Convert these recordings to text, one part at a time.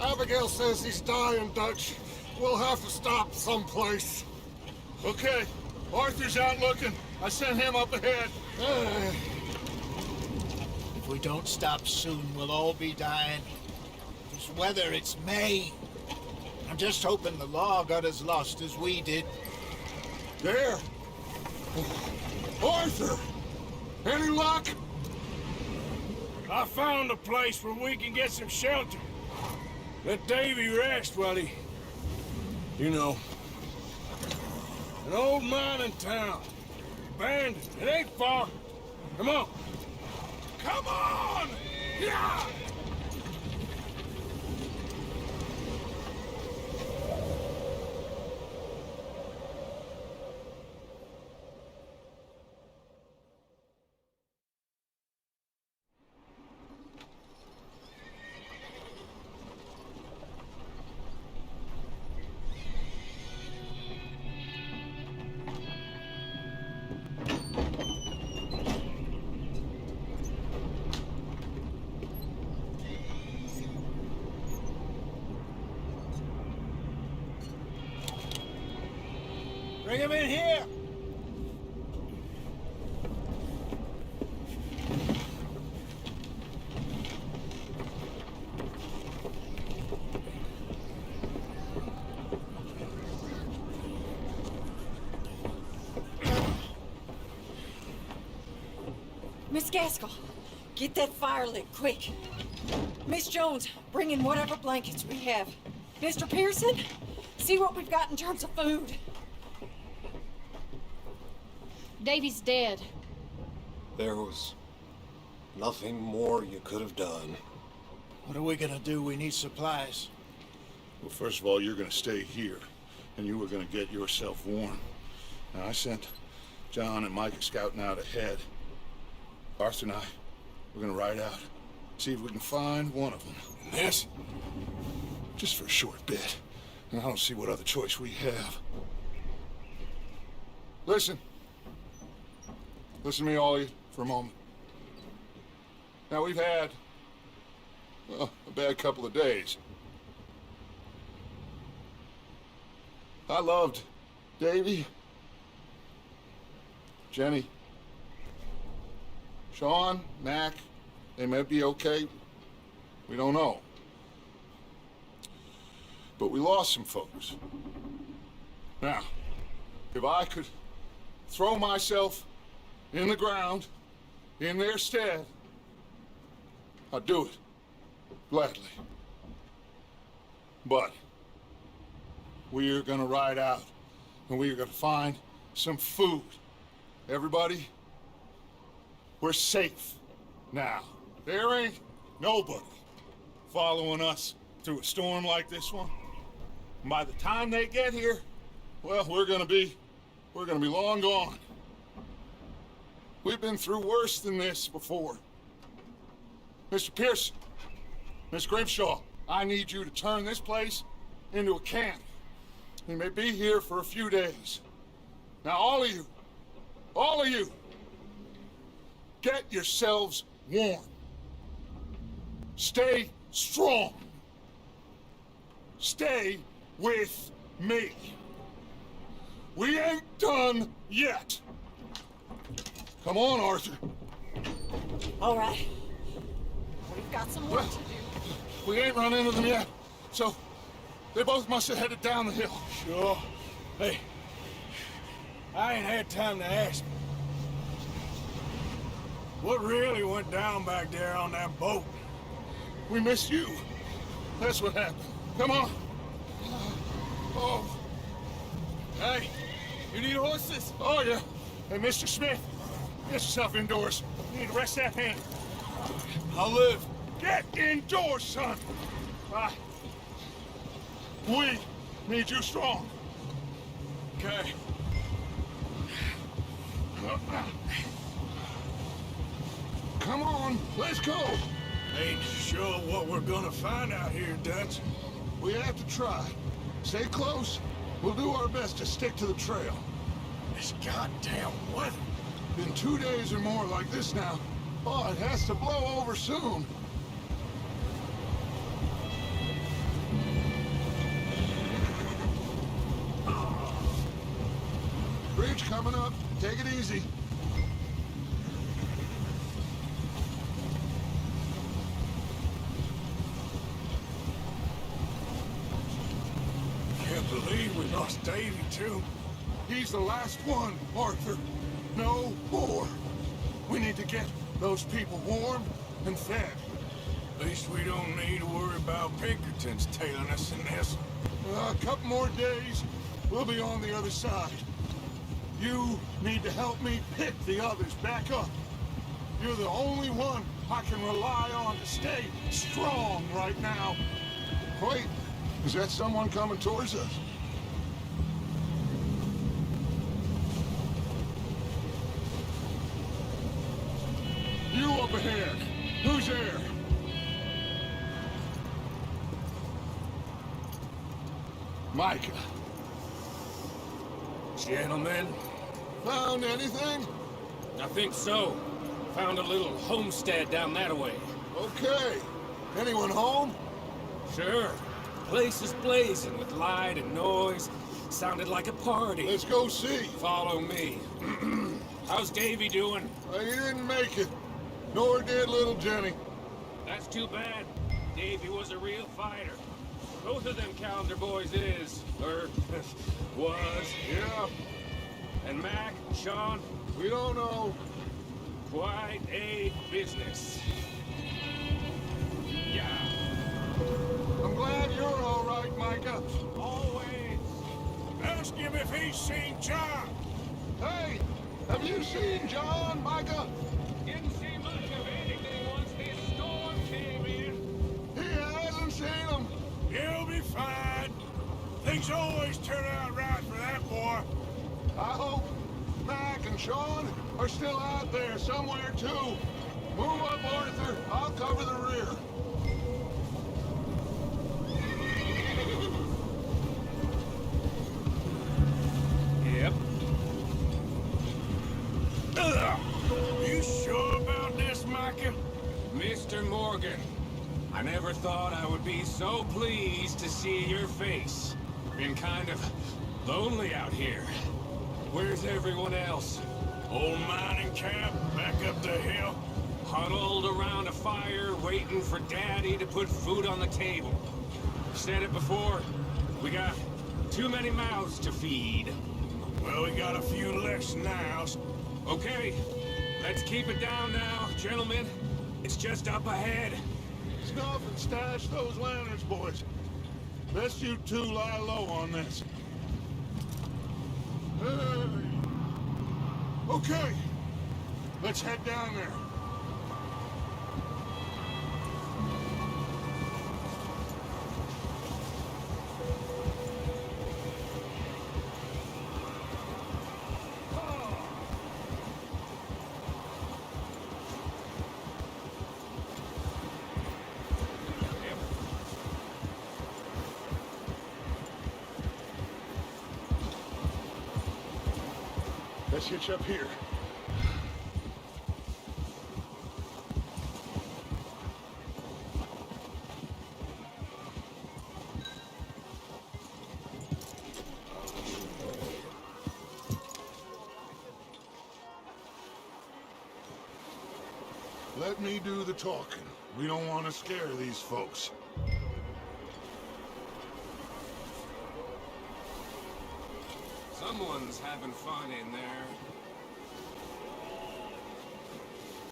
Abigail says he's dying, Dutch. We'll have to stop someplace. Okay. Arthur's out looking. I sent him up ahead. If we don't stop soon, we'll all be dying. This weather, it's May. I'm just hoping the law got as lost as we did. There! Arthur! Any luck? I found a place where we can get some shelter. Let Davy rest while he... You know. An old mining town. Abandoned. It ain't far. Come on. Come on! Yeah! Bring him in here! Miss Gaskell, get that fire lit, quick. Miss Jones, bring in whatever blankets we have. Mr. Pearson, see what we've got in terms of food. Davy's dead. There was nothing more you could have done. What are we gonna do? We need supplies. Well, first of all, you're gonna stay here, and you were gonna get yourself warm. Now, I sent John and Mike scouting out ahead. Arthur and I, we're gonna ride out, see if we can find one of them. And this, just for a short bit. And I don't see what other choice we have. Listen. Listen to me, all of you, for a moment. Now, we've had, well, a bad couple of days. I loved Davy, Jenny, Sean, Mac. They might be okay. We don't know. But we lost some folks. Now, If I could throw myself in the ground in their stead, I'd do it gladly. But we are gonna ride out and we are gonna find some food. Everybody, we're safe now. There ain't nobody following us through a storm like this one. And by the time they get here, well, we're gonna be long gone. We've been through worse than this before. Mr. Pearson, Miss Grimshaw, I need you to turn this place into a camp. We may be here for a few days. Now, all of you, get yourselves warm. Stay strong. Stay with me. We ain't done yet. Come on, Arthur. All right. We've got some work to do. We ain't run into them yet, so they both must have headed down the hill. Sure. Hey, I ain't had time to ask. What really went down back there on that boat? We missed you. That's what happened. Come on. Oh. Hey, you need horses? Oh, yeah. Hey, Mr. Smith, get yourself indoors. You need to rest that hand. I'll live. Get indoors, son. We need you strong. Okay. Come on, let's go. Ain't sure what we're gonna find out here, Dutch. We have to try. Stay close. We'll do our best to stick to the trail. This goddamn weather. Been 2 days or more like this now. Oh, it has to blow over soon. Bridge coming up. Take it easy. Can't believe we lost Davy, too. He's the last one, Arthur. No more. We need to get those people warm and fed. At least we don't need to worry about Pinkertons tailing us in this. A couple more days, we'll be on the other side. You need to help me pick the others back up. You're the only one I can rely on to stay strong right now. Wait, is that someone coming towards us? You up ahead. Who's there? Micah. Gentlemen, Found anything? I think so. Found a little homestead down that way. Okay. Anyone home? Sure. Place is blazing with light and noise. Sounded like a party. Let's go see. Follow me. How's Davy doing? He didn't make it. Nor did little Jenny. That's too bad. Davy was a real fighter. Both of them calendar boys is. Or was. Yeah, And Mac, Sean, we don't know. quite a business. Yeah. I'm glad you're all right, Micah. Always. Ask him if he's seen John. Hey, have you seen John, Micah? Didn't see much of anything once this storm came in. He hasn't seen him. He'll be fine. Things always turn out right for that boy. I hope Mac and Sean are still out there somewhere, too. Move up, Arthur. I'll cover the rear. Yep. You sure about this, Micah? Mr. Morgan, I never thought I would be so pleased to see your face. Been kind of lonely out here. Where's everyone else? Old mining camp back up the hill. Huddled around a fire, waiting for Daddy to put food on the table. Said it before, we got too many mouths to feed. Well, we got a few less now. Okay, let's keep it down now, gentlemen. It's just up ahead. Snuff and stash those lanterns, boys. Best you two lie low on this. Hey. Okay, let's head down there. Let's hitch up here. Let me do the talking. We don't want to scare these folks. Someone's having fun in there.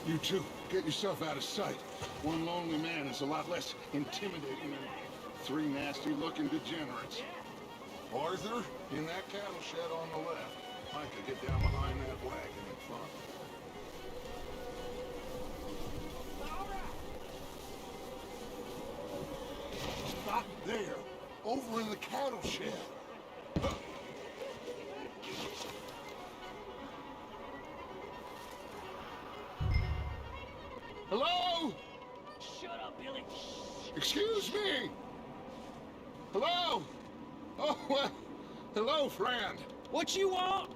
You two, get yourself out of sight. One lonely man is a lot less intimidating than three nasty-looking degenerates. Arthur, in that cattle shed on the left. Micah, get down behind that wagon in front. Stop there, over in the cattle shed. Hello? Shut up, Billy. Excuse me? Hello? Oh, well, hello, friend. What you want?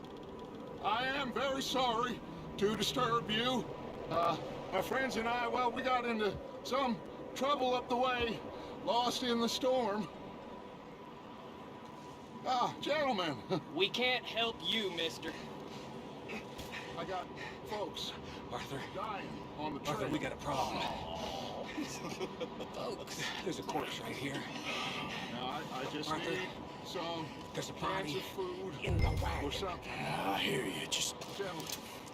I am very sorry to disturb you. My friends and I, well, we got into some trouble up the way, lost in the storm. Ah, gentlemen, We can't help you, mister. I got folks Arthur, dying on the trail. Arthur, we got a problem. Folks, there's a corpse right here. Now, I just Arthur, need some there's a cans body of food in the wagon. or something. I hear you. Just Gentlemen,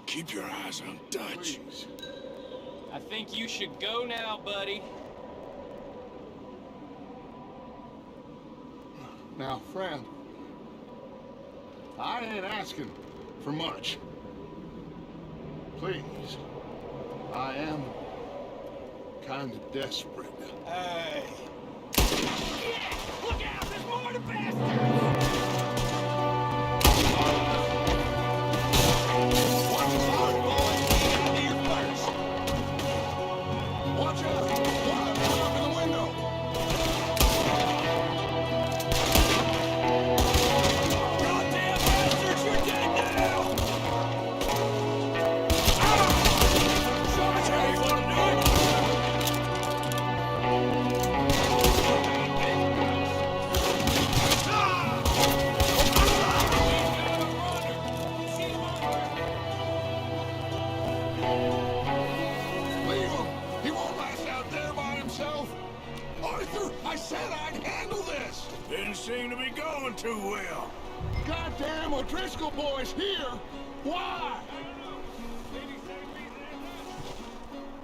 keep your eyes on Dutch. please. I think you should go now, buddy. Now, friend, I ain't asking for much. Please, I am kind of desperate. Hey. Look out! There's more to pass! Watch out! One up in the window! Goddamn bastards, you're dead now! So much how you want to do it? Leave him! He won't last out there by himself! Arthur, I said I'd handle this! Didn't seem to be going too well. Goddamn O'Driscoll boys here! Why?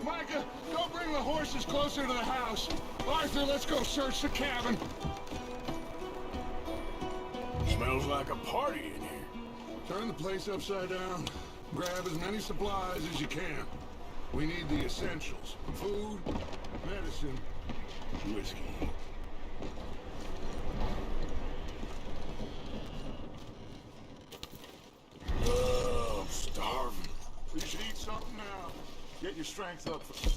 Micah, go bring the horses closer to the house. Arthur, let's go search the cabin. Smells like a party in here. Turn the place upside down. Grab as many supplies as you can. We need the essentials. Food, medicine, whiskey. Oh, I'm starving. You should eat something now. Get your strength up for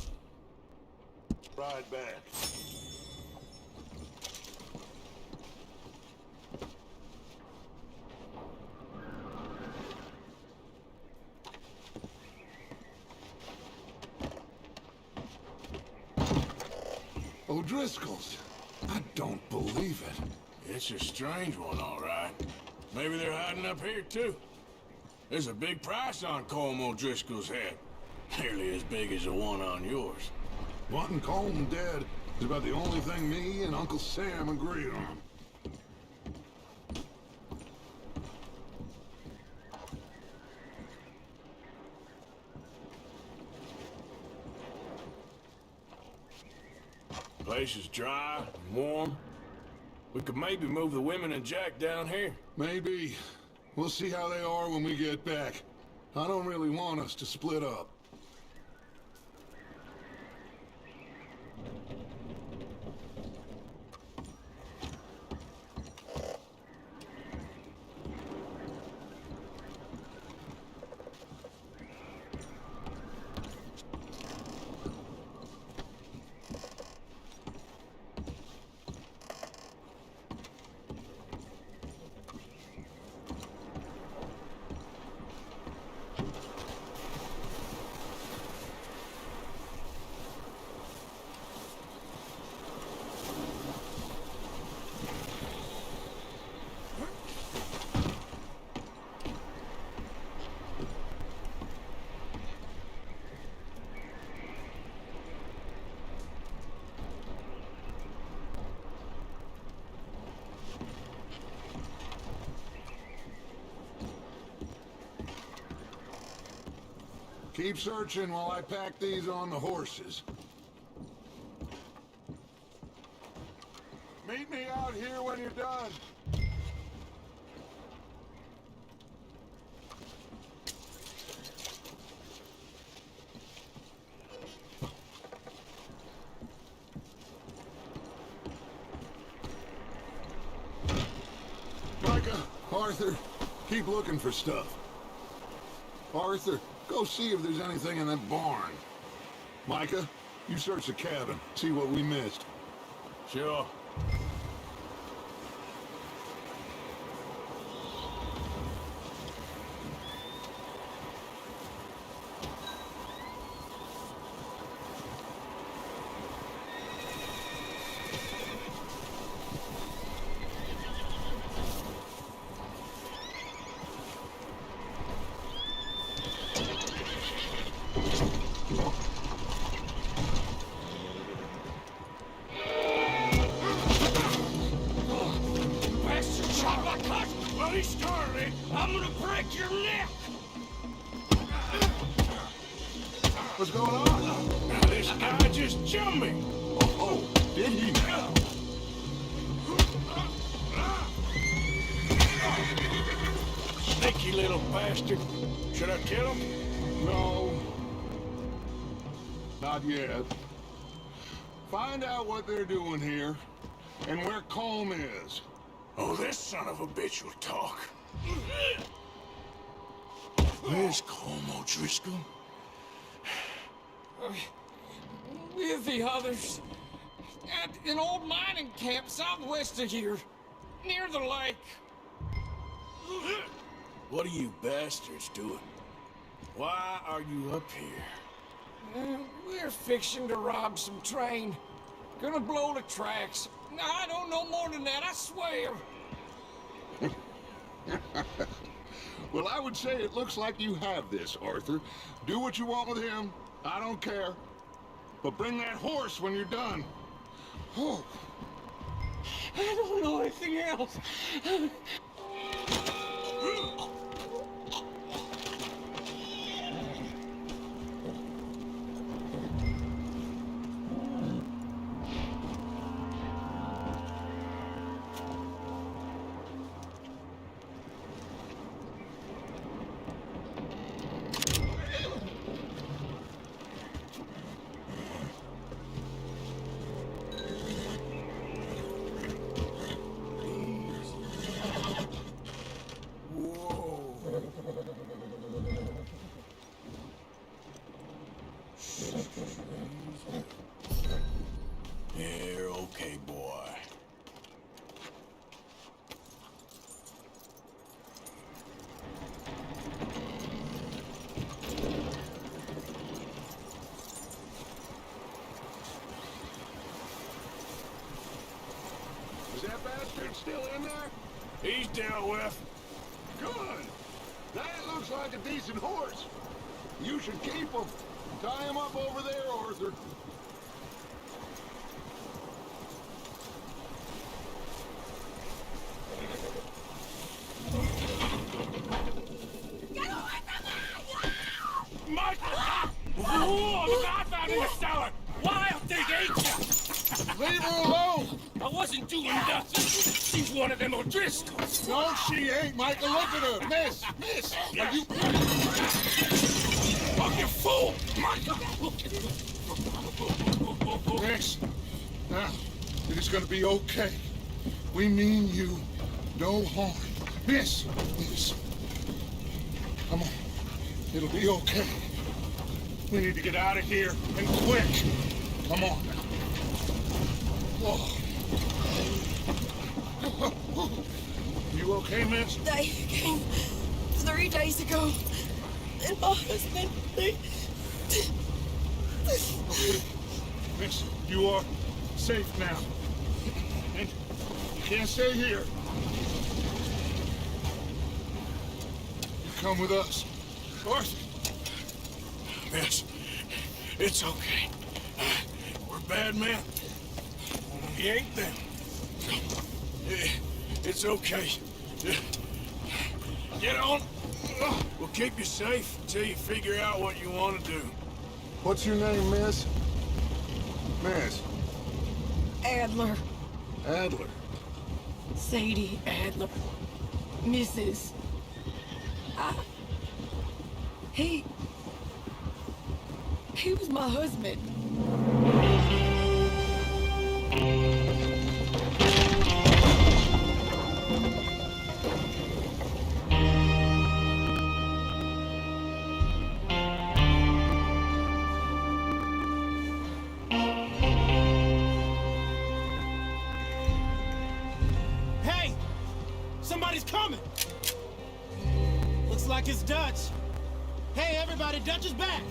ride back. O'Driscoll's. I don't believe it. It's a strange one, all right. Maybe they're hiding up here, too. There's a big price on Colm O'Driscoll's head. Nearly as big as the one on yours. Wanting Colm dead is about the only thing me and Uncle Sam agree on. Place is dry and warm. We could maybe move the women and Jack down here. Maybe. We'll see how they are when we get back. I don't really want us to split up. Keep searching while I pack these on the horses. Meet me out here when you're done. Micah, Arthur, keep looking for stuff. Arthur, go see if there's anything in that barn. Micah, you search the cabin, see what we missed. Sure. Bloody Starling, I'm gonna break your neck! What's going on? Now this guy just jumped me. Oh, did he? Sneaky little bastard. Should I kill him? No. Not yet. Find out what they're doing here, and where Colm is. Oh, this son of a bitch will talk. Where's Colm O'Driscoll? With the others. At an old mining camp southwest of here. Near the lake. What are you bastards doing? Why are you up here? We're fixing to rob some train. Gonna blow the tracks. No, I don't know more than that, I swear. Well, I would say it looks like you have this, Arthur. Do what you want with him. I don't care. But bring that horse when you're done. Oh. I don't know anything else. You're okay, boy. Is that bastard still in there? He's dealt with. Good. That looks like a decent horse. You should keep him. Tie him up over there, Arthur. Mike! Oh, look, I found in the cellar! Wild thing ate you! doing nothing. She's one of them O'Driscolls. No, she ain't, Michael. Look at her. Miss, are you... Oh, you fool! Michael! Miss, now, it is gonna be okay. We mean you no harm. Miss, come on. It'll be okay. We need to get out of here, and quick. Come on now. Whoa. You okay, miss? They came 3 days ago. And my husband, Miss, you are safe now. And you can't stay here. You come with us. Arthur. Miss, it's okay. We're bad men. He ain't them. It's okay. Get on. We'll keep you safe until you figure out what you want to do. What's your name, miss? Miss. Adler, Adler. Sadie Adler, Mrs. He was my husband. Hey! Somebody's coming! Looks like it's Dutch. Hey, everybody, Dutch is back!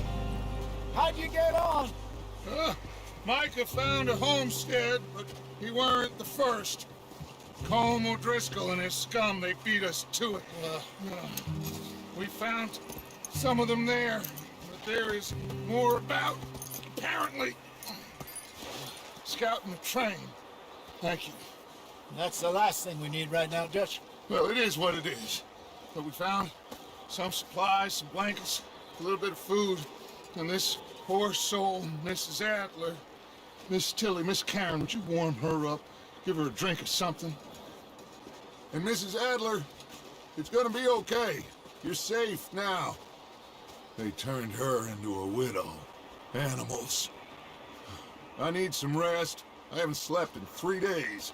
How'd you get on? Micah found a homestead, but he weren't the first. Colm O'Driscoll and his scum, they beat us to it. We found some of them there, but there is more about, apparently. Scouting the train. Thank you. That's the last thing we need right now, Dutch. Well, it is what it is. But we found some supplies, some blankets, a little bit of food, and this poor soul, Mrs. Adler, Miss Tilly, Miss Karen, would you warm her up? Give her a drink or something? And Mrs. Adler, it's gonna be okay. You're safe now. They turned her into a widow. Animals. I need some rest. I haven't slept in 3 days.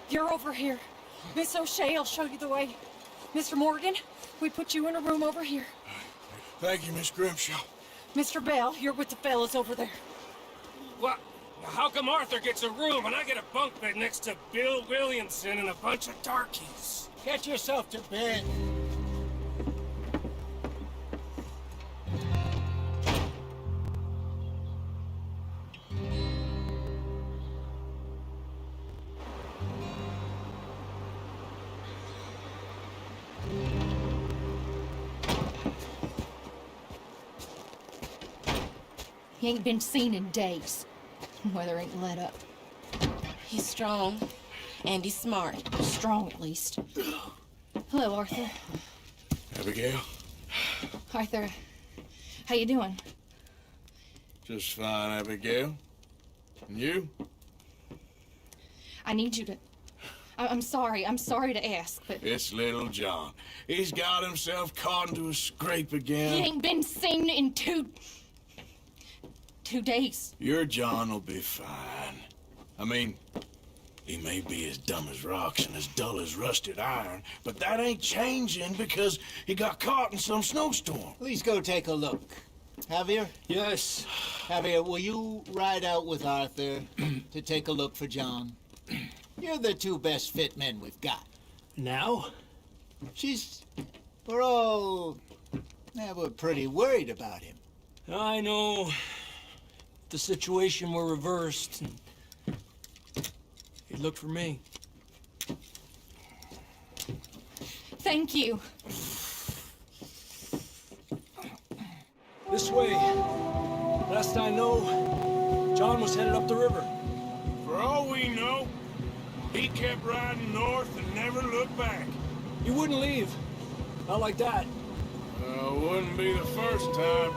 You're over here. Miss O'Shea will show you the way. Mr. Morgan, we put you in a room over here. Thank you, Miss Grimshaw. Mr. Bell, you're with the fellas over there. What? How come Arthur gets a room and I get a bunk bed next to Bill Williamson and a bunch of darkies? Get yourself to bed. He ain't been seen in days. Weather ain't let up. He's strong, and he's smart. Strong, at least. Hello, Arthur. Abigail? Arthur, how you doing? Just fine, Abigail. And you? I need you to... I'm sorry to ask, but... It's little John. He's got himself caught into a scrape again. He ain't been seen in 2 days. Your John will be fine. I mean, he may be as dumb as rocks and as dull as rusted iron, but that ain't changing because he got caught in some snowstorm. Please go take a look. Javier? Yes. Javier, will you ride out with Arthur to take a look for John? You're the 2 best fit men we've got. Now? We're all... we're pretty worried about him. I know. The situation were reversed, and he looked for me. Thank you. This way. Last I know, John was headed up the river. For all we know, he kept riding north and never looked back. He wouldn't leave. Not like that. Wouldn't be the first time.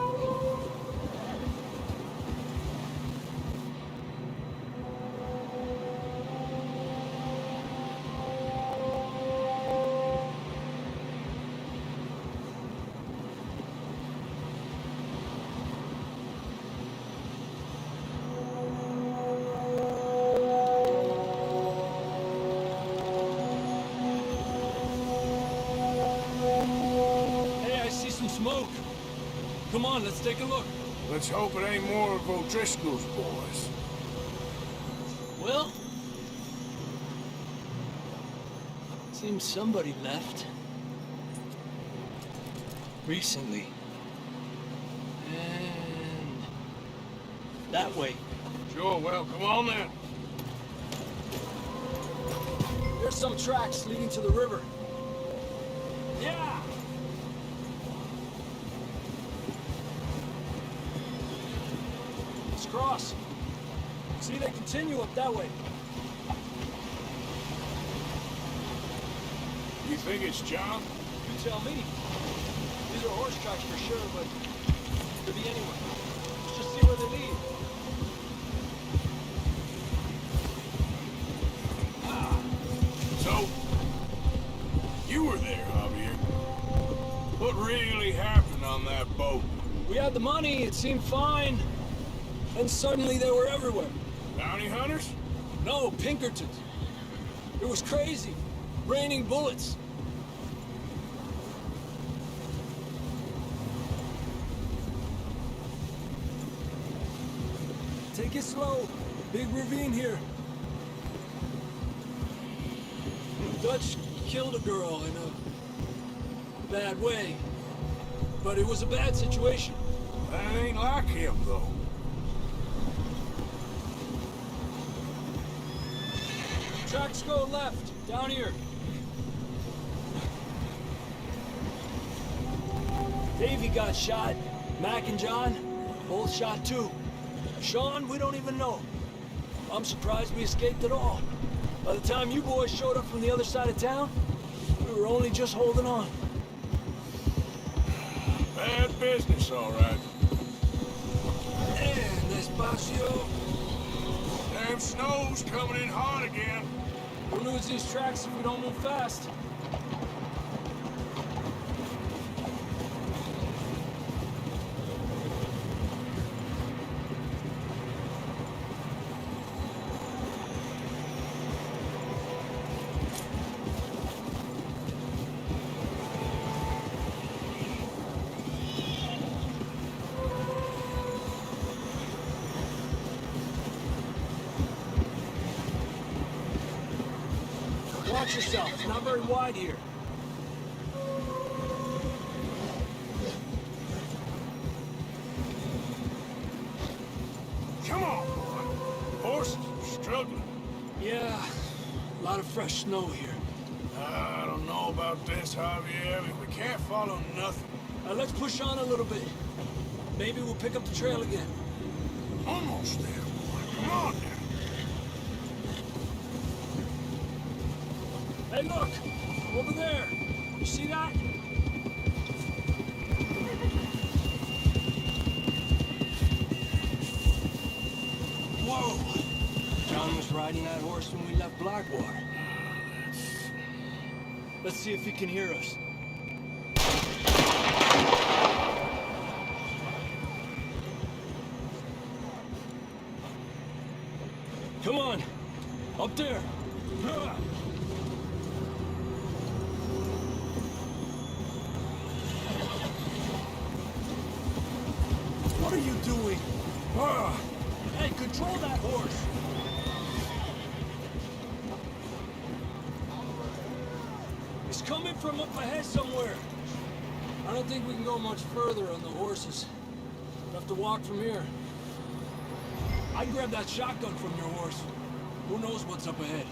Come on, let's take a look. Let's hope it ain't more of O'Driscoll's boys. Well, seems somebody left. Recently. And that way. Sure, well, come on then. There's some tracks leading to the river. Yeah! Let's cross. See, they continue up that way. You think it's John? You tell me. These are horse tracks for sure, but could be anyone. Let's just see where they lead. So, you were there, Javier. What really happened on that boat? We had the money, it seemed fine. Then suddenly they were everywhere. Bounty hunters? No, Pinkertons. It was crazy. Raining bullets. Take it slow. Big ravine here. Dutch killed a girl in a bad way. But it was a bad situation. That ain't like him, though. Tracks go left, down here. Davey got shot. Mac and John, both shot too. Sean, we don't even know. I'm surprised we escaped at all. By the time you boys showed up from the other side of town, we were only just holding on. Bad business, all right. And despacio. Damn snow's coming in hard again. We'll lose these tracks if we don't move fast. Watch yourself, it's not very wide here. Come on, boy. Horses are struggling. Yeah, a lot of fresh snow here. I don't know about this, Javier. I mean, we can't follow nothing. Let's push on a little bit. Maybe we'll pick up the trail again. Almost there, boy. Come on now. Hey, look! Over there! You see that? Whoa! John was riding that horse when we left Blackwater. Let's see if he can hear us. Come on! Up there! What are you doing? Hey, control that horse! It's coming from up ahead somewhere. I don't think we can go much further on the horses. We'll have to walk from here. I grabbed that shotgun from your horse. Who knows what's up ahead?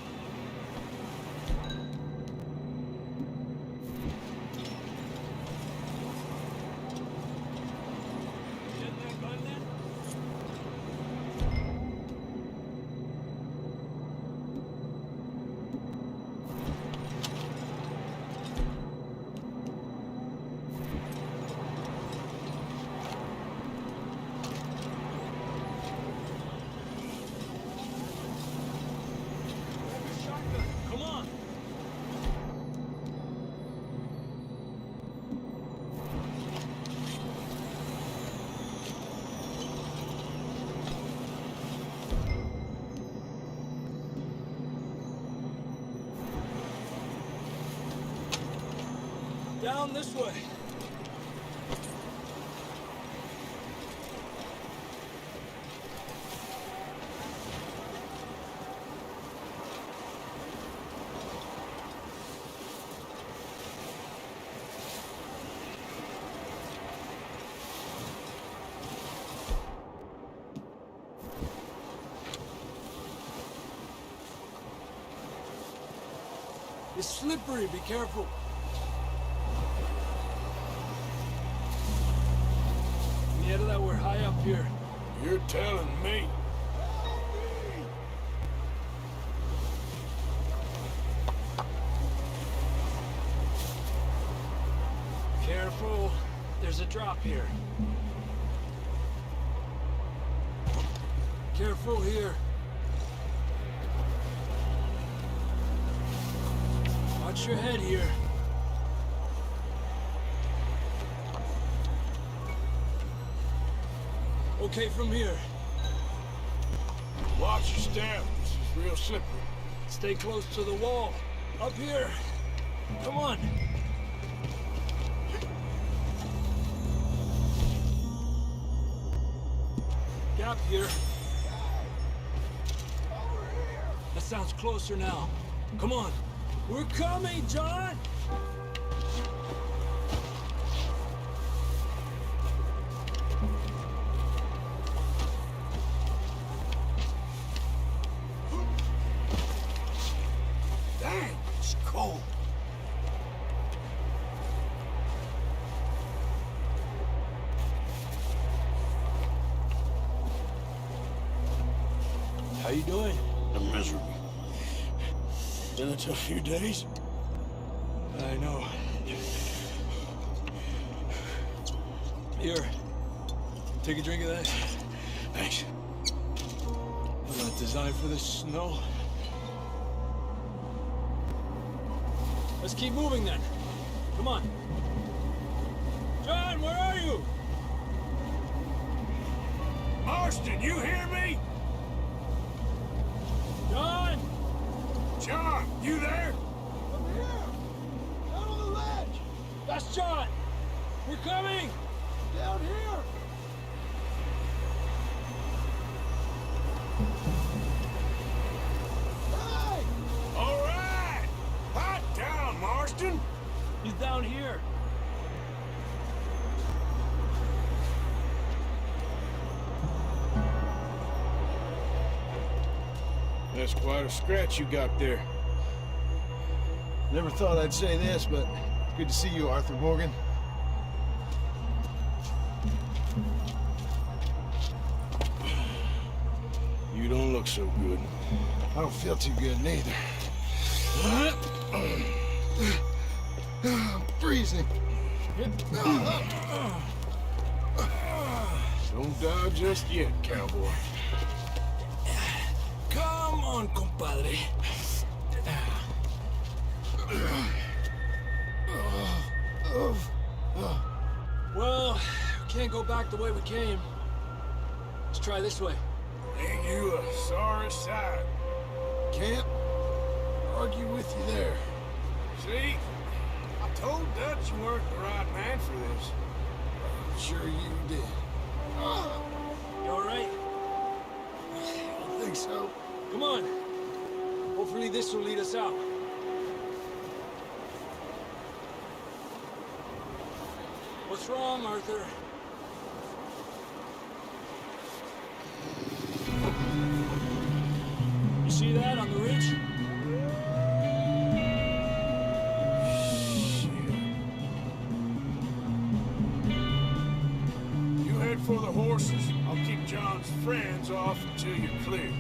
Come on! Down this way. It's slippery, be careful. Yeah, that we're high up here. You're telling me. Careful. There's a drop here. Careful here. Watch your head here. Okay, from here. Watch your step. This is real slippery. Stay close to the wall. Up here. Come on. Gap here. That sounds closer now. Come on. We're coming, John! Dang, it's cold. How you doing? I'm miserable. Been a tough few days. I know. Here. Take a drink of that. Thanks. I'm not designed for this snow. Let's keep moving then. Come on. John, where are you? Marston, you hear me? John! John, you there? I'm here! Down on the ledge! That's John! We're coming! Down here! Hey! All right! Hot down, Marston! He's down here. That's quite a scratch you got there. Never thought I'd say this, but it's good to see you, Arthur Morgan. You don't look so good. I don't feel too good neither. I'm freezing. Don't die just yet, cowboy. Come on, compadre. Well, we can't go back the way we came. Let's try this way. Ain't you a sorry sight? Can't argue with you there. See? I told Dutch you weren't the right man for this. Sure you did. You all right? I think so. Come on. Hopefully this will lead us out. What's wrong, Arthur? You see that on the ridge? You head for the horses. I'll keep John's friends off until you're clear.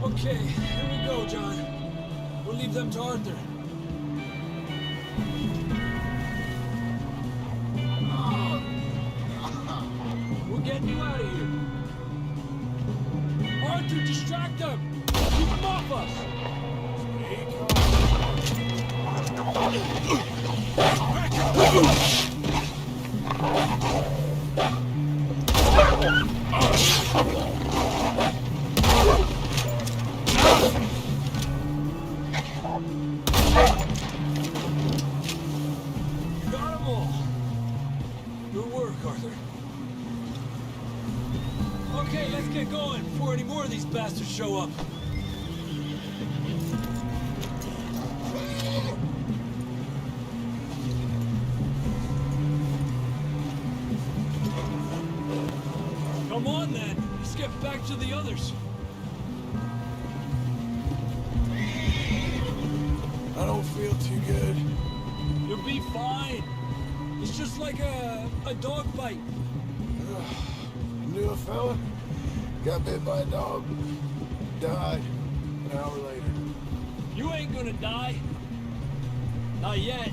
Okay, here we go, John. We'll leave them to Arthur. We're getting you out of here. Arthur, distract them! Keep them off us! Got them all. Good work, Arthur. Okay, let's get going before any more of these bastards show up. Come on then, let's get back to the others. too good. You'll be fine. It's just like a dog bite. Knew a fella, got bit by a dog, died an hour later. You ain't gonna die. Not yet.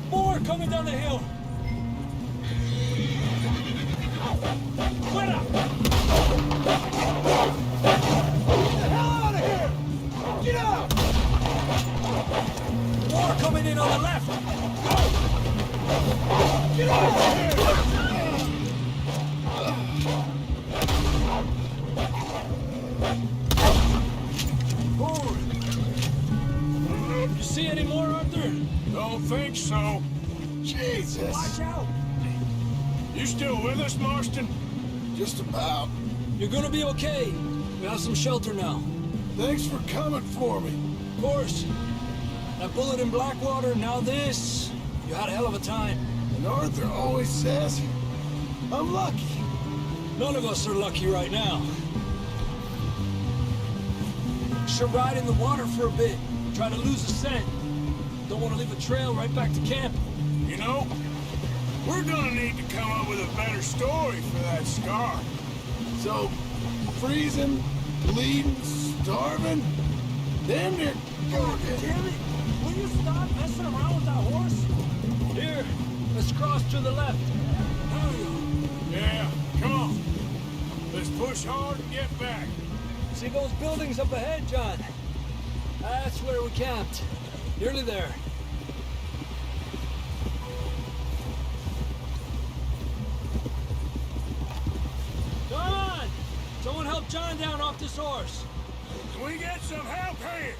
More coming down the hill. Fuera! Get the hell out of here! Get out! More coming in on the left. Get out of here! Forward. You see any more, Arthur? Don't think so. Jesus! Watch out! You still with us, Marston? Just about. You're gonna be okay. We have some shelter now. Thanks for coming for me. Of course. That bullet in Blackwater, now this. You had a hell of a time. And Arthur always says, I'm lucky. None of us are lucky right now. Should ride in the water for a bit. Try to lose the scent. Don't want to leave a trail right back to camp. You know, we're gonna need to come up with a better story for that scar. So, freezing, bleeding, starving, damn near Damn it! Will you stop messing around with that horse? Here, let's cross to the left. Yeah, come on. Let's push hard and get back. See those buildings up ahead, John? That's where we camped. Nearly there. Come on! Someone help John down off this horse. Can we get some help here?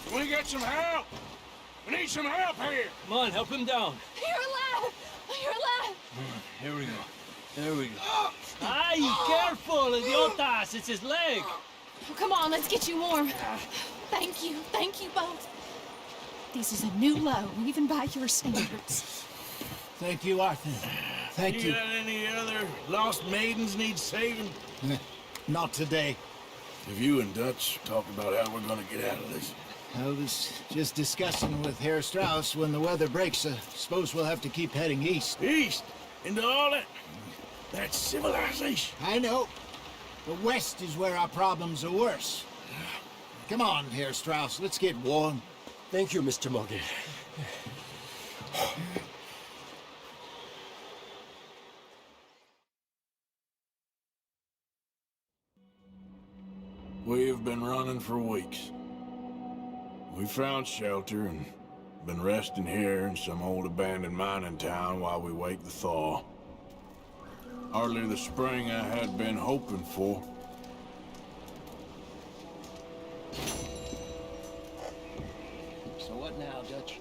Can we get some help? We need some help here. Come on, help him down. You're alive! You're alive! Here we go. There we go. Ay, careful, idiotas! It's his leg. Oh, come on, let's get you warm. Thank you both. This is a new low, even by your standards. Thank you, Arthur. Thank you. You got any other lost maidens need saving? Not today. Have you and Dutch talked about how we're gonna get out of this? I was just discussing with Herr Strauss when the weather breaks. Suppose we'll have to keep heading east. East? Into all that? That's civilization. I know. The west is where our problems are worse. Come on, Herr Strauss, let's get warm. Thank you, Mr. Morgan. We've been running for weeks. We found shelter and been resting here in some old abandoned mining town while we wait the thaw. Hardly the spring I had been hoping for. So what now, Dutch?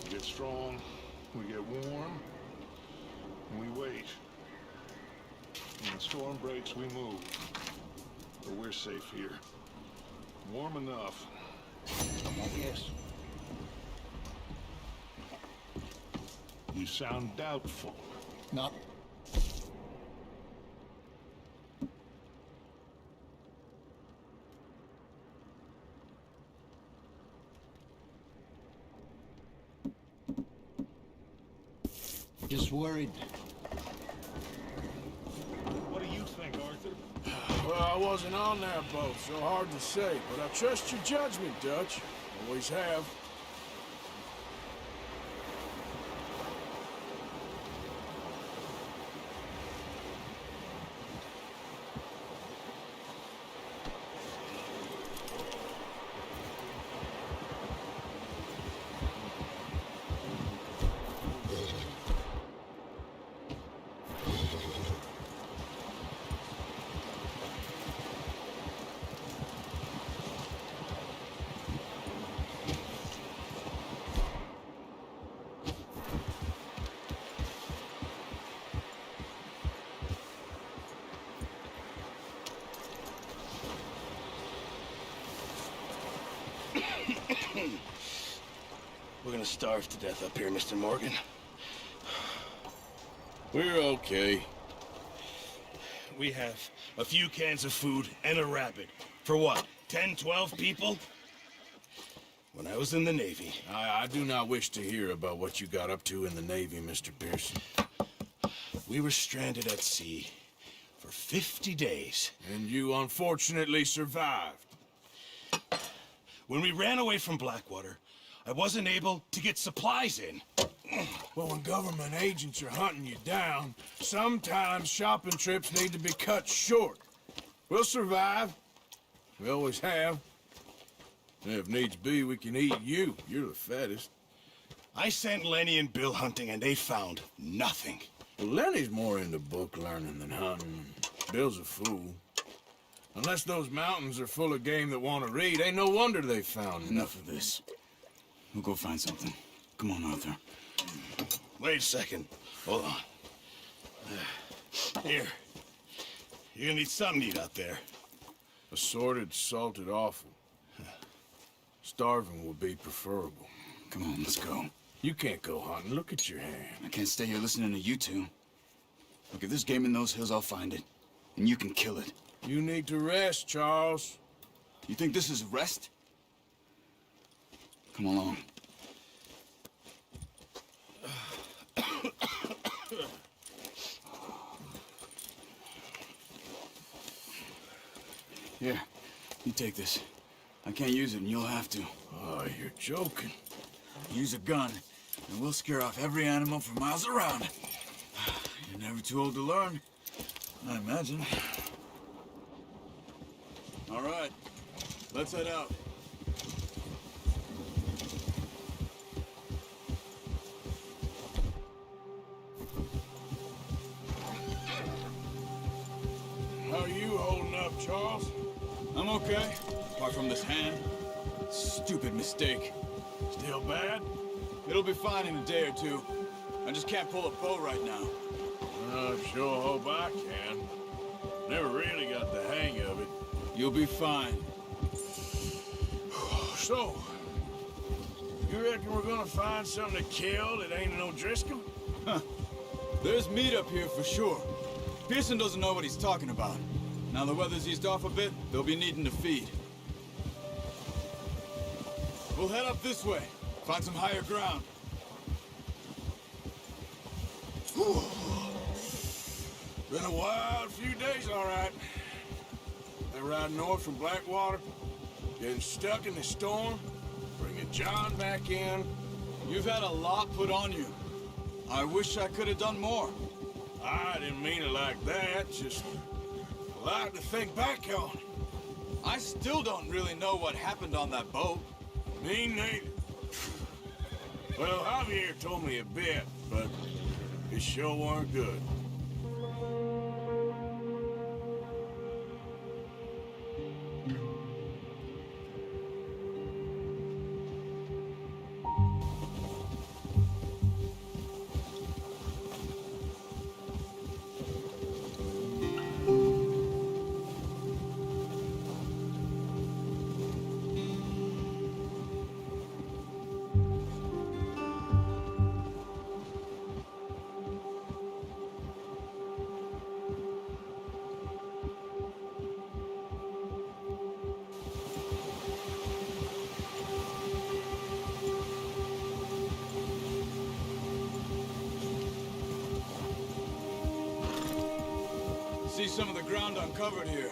We get strong, we get warm, and we wait. When the storm breaks, we move. But we're safe here. Warm enough. Yes. You sound doubtful. Not. Just worried. What do you think, Arthur? Well, I wasn't on that boat, so hard to say, but I trust your judgment, Dutch. Always have. We're gonna starve to death up here, Mr. Morgan. We're okay. We have a few cans of food and a rabbit. For what, 10, 12 people? When I was in the Navy... I do not wish to hear about what you got up to in the Navy, Mr. Pearson. We were stranded at sea for 50 days. And you unfortunately survived. When we ran away from Blackwater, I wasn't able to get supplies in. Well, when government agents are hunting you down, sometimes shopping trips need to be cut short. We'll survive. We always have. And if needs be, we can eat you. You're the fattest. I sent Lenny and Bill hunting, and they found nothing. Well, Lenny's more into book learning than hunting. Bill's a fool. Unless those mountains are full of game that want to read, ain't no wonder they found Enough of this. We'll go find something. Come on, Arthur. Wait a second. Hold on. Here. You're gonna need something to eat out there. Assorted, salted offal. Starving will be preferable. Come on, let's go. You can't go hunting. Look at your hand. I can't stay here listening to you two. Look, if there's game in those hills, I'll find it. And you can kill it. You need to rest, Charles. You think this is rest? Come along. Here, you take this. I can't use it, and you'll have to. Oh, you're joking. Use a gun, and we'll scare off every animal for miles around. You're never too old to learn, I imagine. All right, let's head out. How are you holding up, Charles? I'm okay, apart from this hand. Stupid mistake. Still bad? It'll be fine in a day or two. I just can't pull a bow right now. I sure hope I can. Never really got the hang of it. You'll be fine. So, you reckon we're gonna find something to kill that ain't no Driscoll? Huh. There's meat up here for sure. Pearson doesn't know what he's talking about. Now the weather's eased off a bit, they'll be needing to feed. We'll head up this way. Find some higher ground. Been a wild few days, all right. They ride north from Blackwater, getting stuck in the storm, bringing John back in. You've had a lot put on you. I wish I could have done more. I didn't mean it like that, just a lot to think back on. I still don't really know what happened on that boat. Me neither. Well, Javier told me a bit, but it sure weren't good. See some of the ground uncovered here.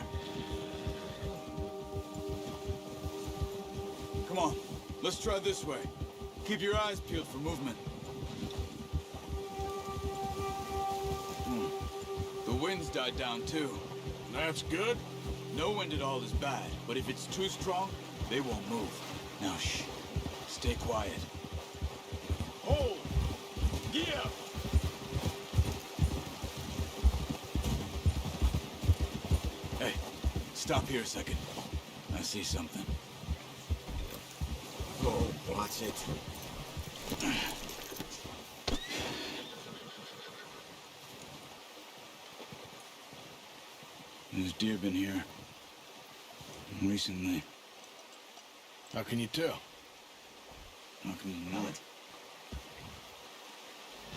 Come on, let's try this way. Keep your eyes peeled for movement. The wind's died down too. That's good. No wind at all is bad, but if it's too strong, they won't move. Now shh, stay quiet. Hold! Yeah! Hey, stop here a second. I see something. Oh, watch it. There's deer been here recently. How can you tell? How can you not?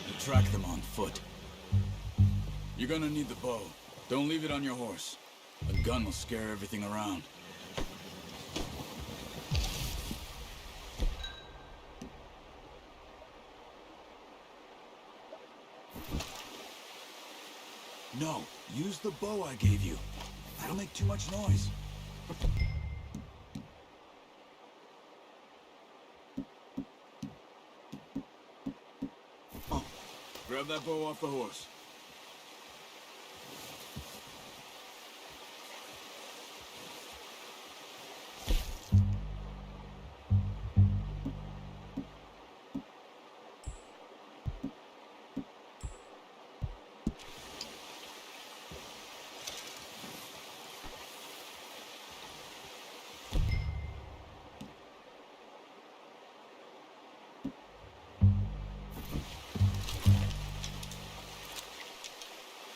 You track them on foot. You're gonna need the bow. Don't leave it on your horse. A gun will scare everything around. No, use the bow I gave you. That'll make too much noise. Oh, grab that bow off the horse.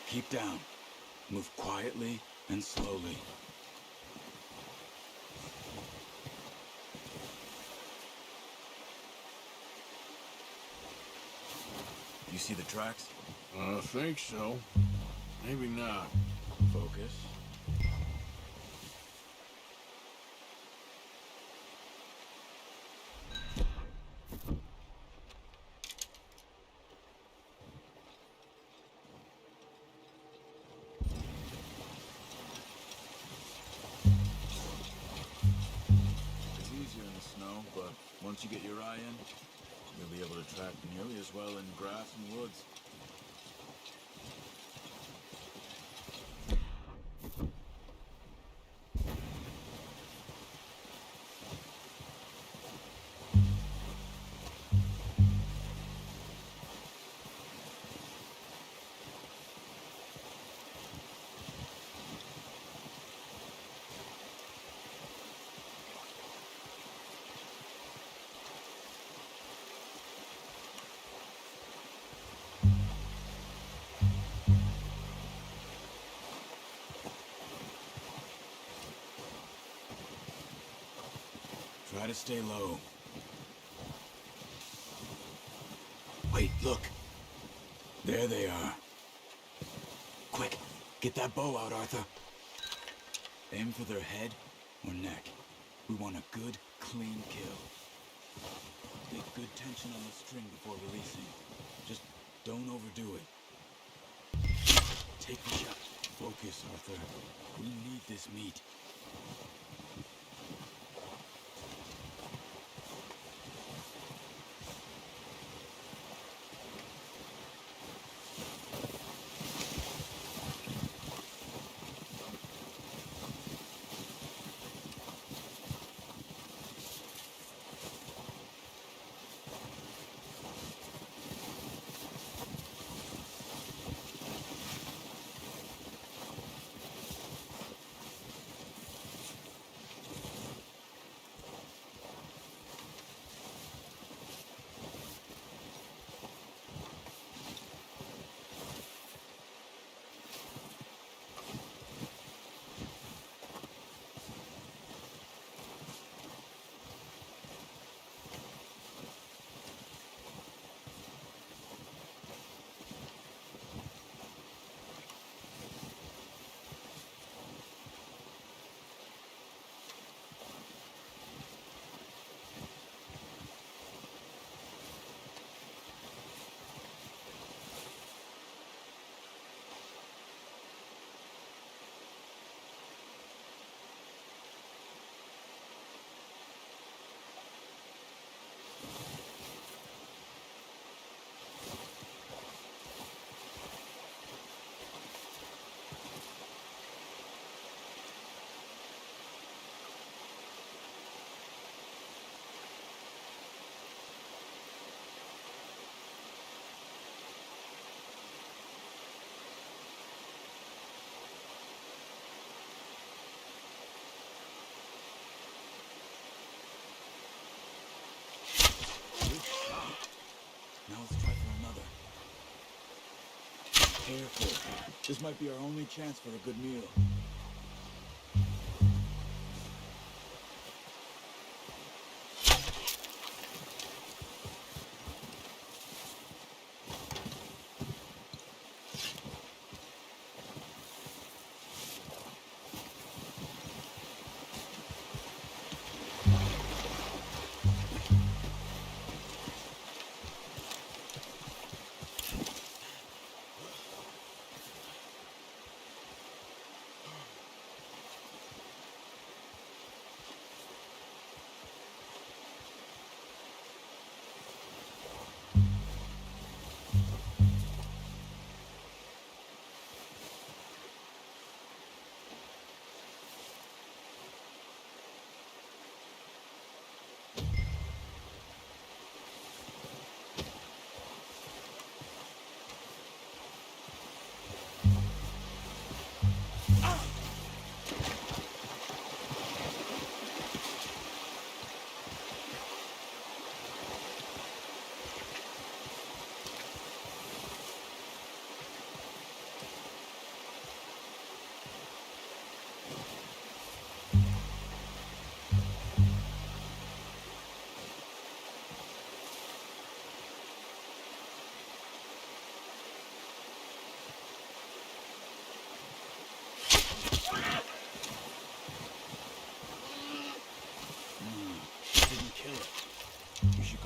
Keep down. Move quietly and slowly. You see the tracks? I think so. Maybe not. Focus. It's easier in the snow, but once you get your eye in, you'll be able to track nearly as well in grass and woods. Try to stay low. Wait, look. There they are. Quick, get that bow out, Arthur. Aim for their head or neck. We want a good, clean kill. Get good tension on the string before releasing. Just don't overdo it. Take the shot. Focus, Arthur. We need this meat. Now let's try for another. Careful. This might be our only chance for a good meal.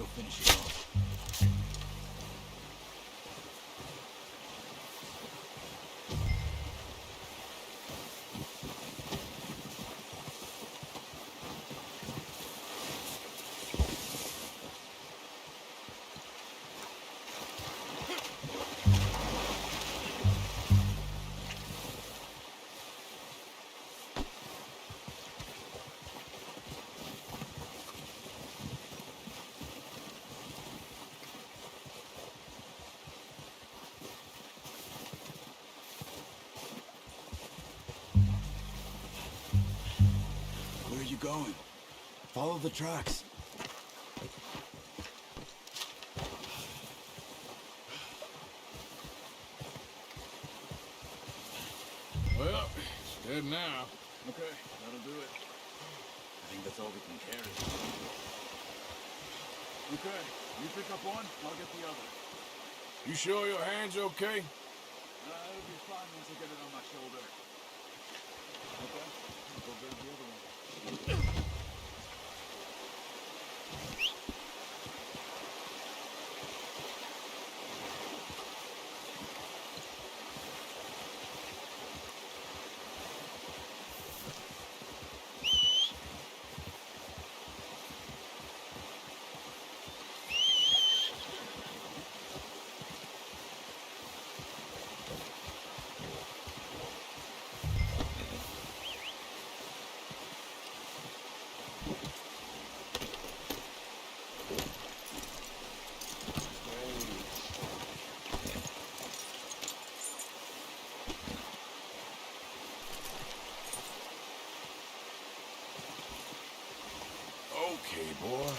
go finish it off. Where are you going? Follow the tracks. Well, it's dead now. Okay, that'll do it. I think that's all we can carry. Okay, you pick up one, I'll get the other. You sure your hand's okay? It'll be fine once I get it on my shoulder. Okay, I'll go grab the other one. Okay, boy.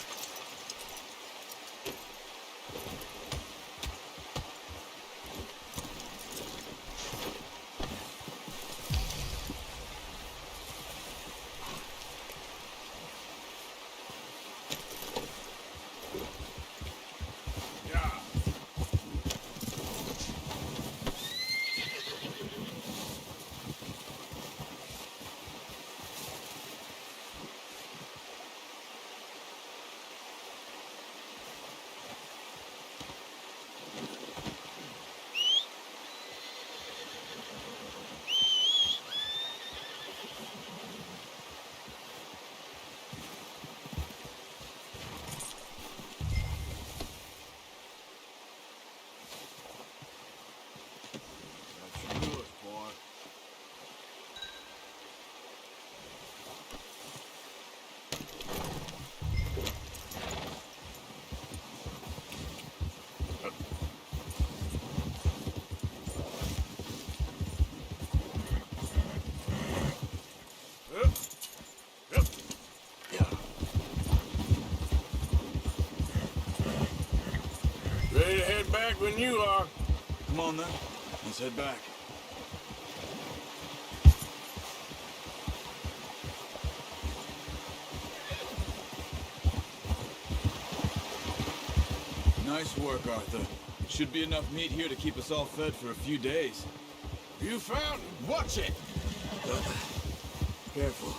Ready to head back when you are. Come on then, let's head back. Nice work, Arthur. Should be enough meat here to keep us all fed for a few days. You found him. Watch it! Careful.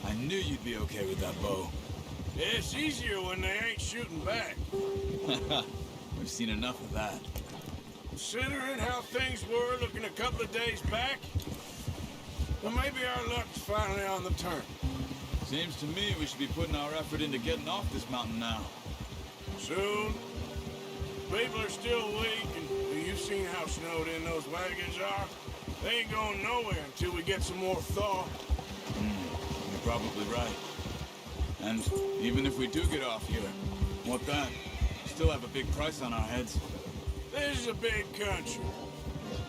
I knew you'd be okay with that bow. Yeah, it's easier when they ain't shooting back. We've seen enough of that. Considering how things were looking a couple of days back, well, maybe our luck's finally on the turn. Seems to me we should be putting our effort into getting off this mountain now. Soon. People are still weak, and you've seen how snowed in those wagons are. They ain't going nowhere until we get some more thaw. You're probably right. And even if we do get off here, what then? Still have a big price on our heads. This is a big country.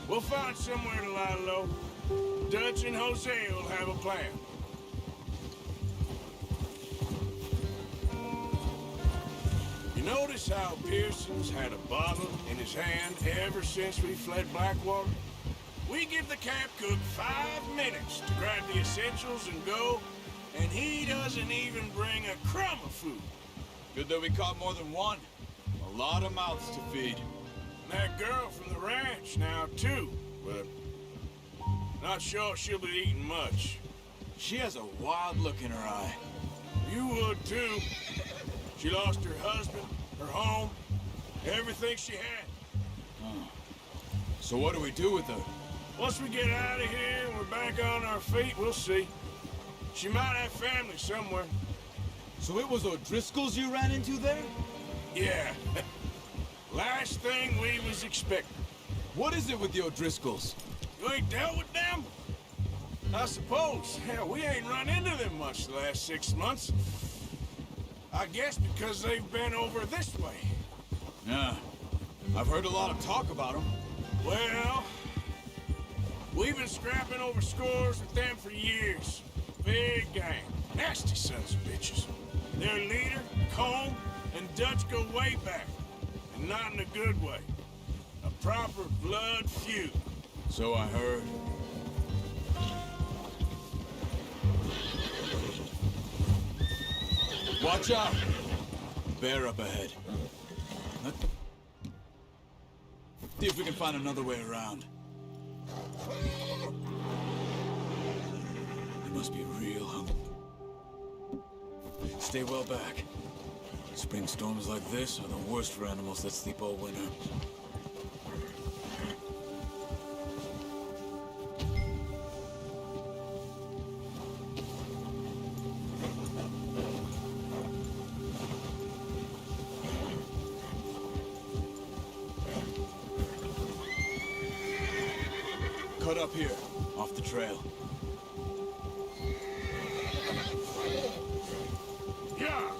We'll find somewhere to lie low. Dutch and Jose will have a plan. You notice how Pearson's had a bottle in his hand ever since we fled Blackwater? We give the camp cook 5 minutes to grab the essentials and go, and he doesn't even bring a crumb of food. Good that we caught more than one. A lot of mouths to feed. And that girl from the ranch now, too, but not sure she'll be eating much. She has a wild look in her eye. You would, too. She lost her husband, her home, everything she had. Oh. So what do we do with her? Once we get out of here and we're back on our feet, we'll see. She might have family somewhere. So it was O'Driscoll's you ran into there? Yeah. Last thing we was expecting. What is it with the O'Driscolls? You ain't dealt with them? I suppose. Hell, we ain't run into them much the last 6 months. I guess because they've been over this way. Yeah. I've heard a lot of talk about them. Well, we've been scrapping over scores with them for years. Big gang. Nasty sons of bitches. Their leader, Combe, and Dutch go way back. And not in a good way. A proper blood feud. So I heard. Watch out! Bear up ahead. Let's see if we can find another way around. They must be real hungry. Stay well back. Spring storms like this are the worst for animals that sleep all winter. Cut up here, off the trail. Yeah.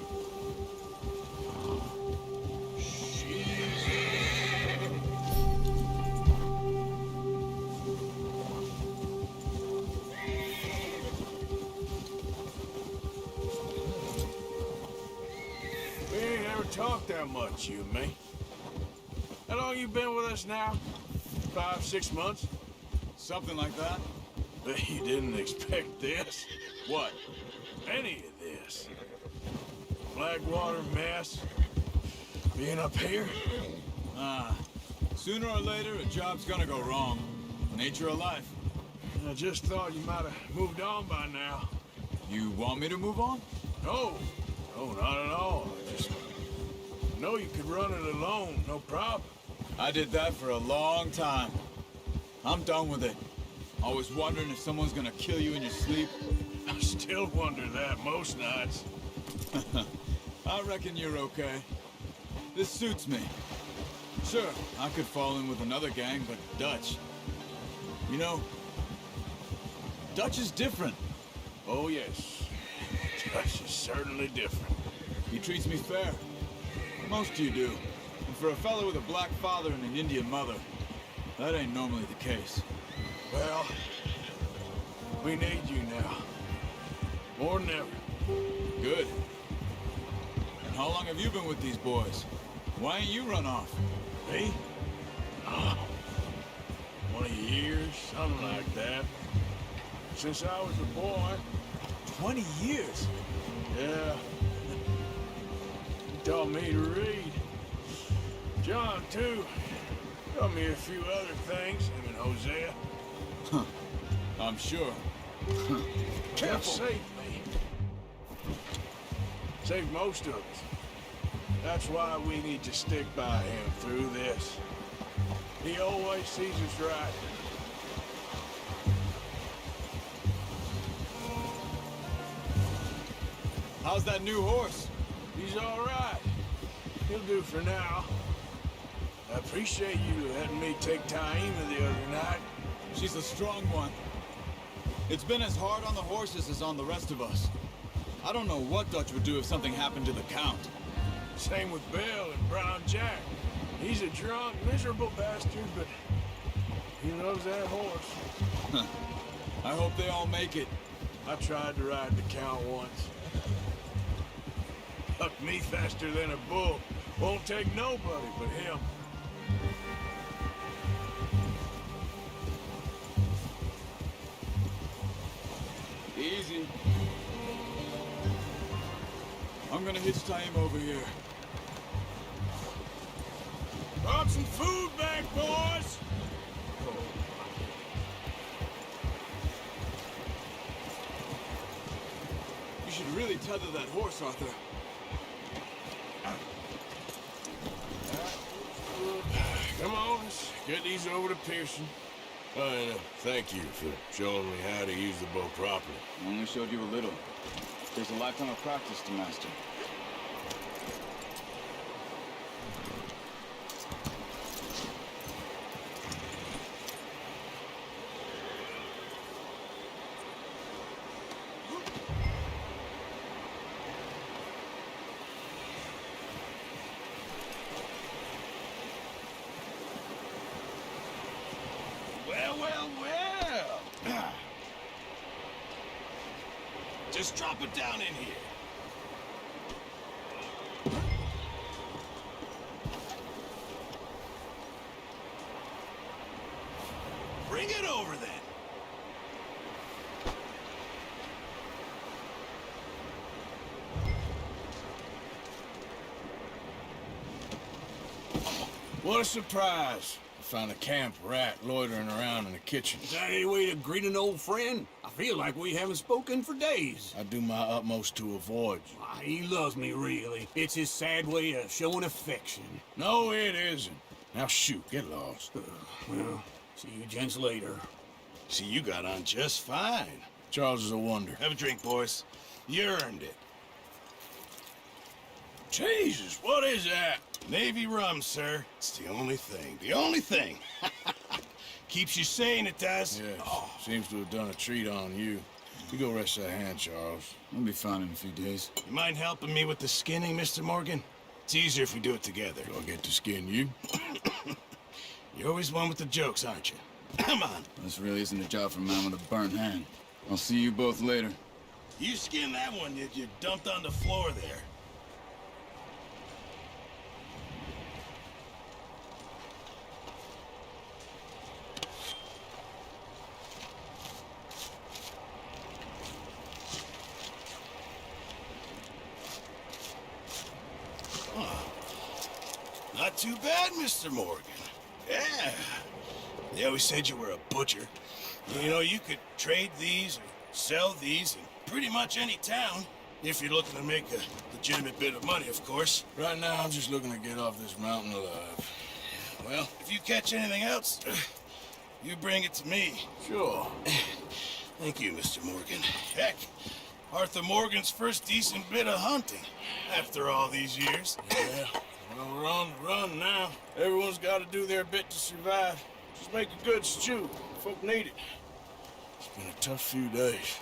We ain't ever talked that much, you and me. How long you been with us now? 5, 6 months? Something like that? Bet you didn't expect this. What? Any of this. Blackwater mess. Being up here? Sooner or later, a job's gonna go wrong. Nature of life. I just thought you might have moved on by now. You want me to move on? No. No, not at all. I just know you could run it alone, no problem. I did that for a long time. I'm done with it. Always wondering if someone's gonna kill you in your sleep. I still wonder that most nights. I reckon you're okay. This suits me. Sure, I could fall in with another gang, but Dutch... You know, Dutch is different. Oh, yes. Dutch is certainly different. He treats me fair. Most of you do. And for a fellow with a black father and an Indian mother, that ain't normally the case. Well, we need you now. More than ever. Good. And how long have you been with these boys? Why ain't you run off? Me? 20 years, something like that. Since I was a boy. 20 years? Yeah. He taught me to read. John, too. Taught me a few other things, him and Hosea. Huh. I'm sure. Careful. Saved me. Saved most of us. That's why we need to stick by him through this. He always sees us right. How's that new horse? He's all right. He'll do for now. I appreciate you letting me take Taima the other night. She's a strong one. It's been as hard on the horses as on the rest of us. I don't know what Dutch would do if something happened to the Count. Same with Bill and Brown Jack. He's a drunk, miserable bastard, but he loves that horse. I hope they all make it. I tried to ride the Count once. Bucked me faster than a bull. Won't take nobody but him. Easy. I'm gonna hitch Taima over here. Brought some food back, boys! You should really tether that horse, Arthur. Come on, let's get these over to Pearson. And thank you for showing me how to use the bow properly. I only showed you a little. There's a lifetime of practice to master. Well. Just drop it down in here. Bring it over then. What a surprise. I found a camp rat loitering around in the kitchen. Is that any way to greet an old friend? I feel like we haven't spoken for days. I do my utmost to avoid you. He loves me, really. It's his sad way of showing affection. No, it isn't. Now shoot, get lost. Well, see you gents later. See, you got on just fine. Charles is a wonder. Have a drink, boys. You earned it. Jesus, what is that? Navy rum, sir. It's the only thing. The only thing. Keeps you sane, it does. Yes, seems to have done a treat on you. You go rest that hand, Charles. We'll be fine in a few days. You mind helping me with the skinning, Mr. Morgan? It's easier if we do it together. Do I get to skin you? You're always one with the jokes, aren't you? Come on. This really isn't a job for a man with a burnt hand. I'll see you both later. You skinned that one you dumped on the floor there. Not too bad, Mr. Morgan. Yeah. They always said you were a butcher. You know, you could trade these or sell these in pretty much any town. If you're looking to make a legitimate bit of money, of course. Right now, I'm just looking to get off this mountain alive. Well, if you catch anything else, you bring it to me. Sure. Thank you, Mr. Morgan. Heck, Arthur Morgan's first decent bit of hunting after all these years. Yeah. Well, we're on the run now. Everyone's got to do their bit to survive. Just make a good stew. Folk need it. It's been a tough few days.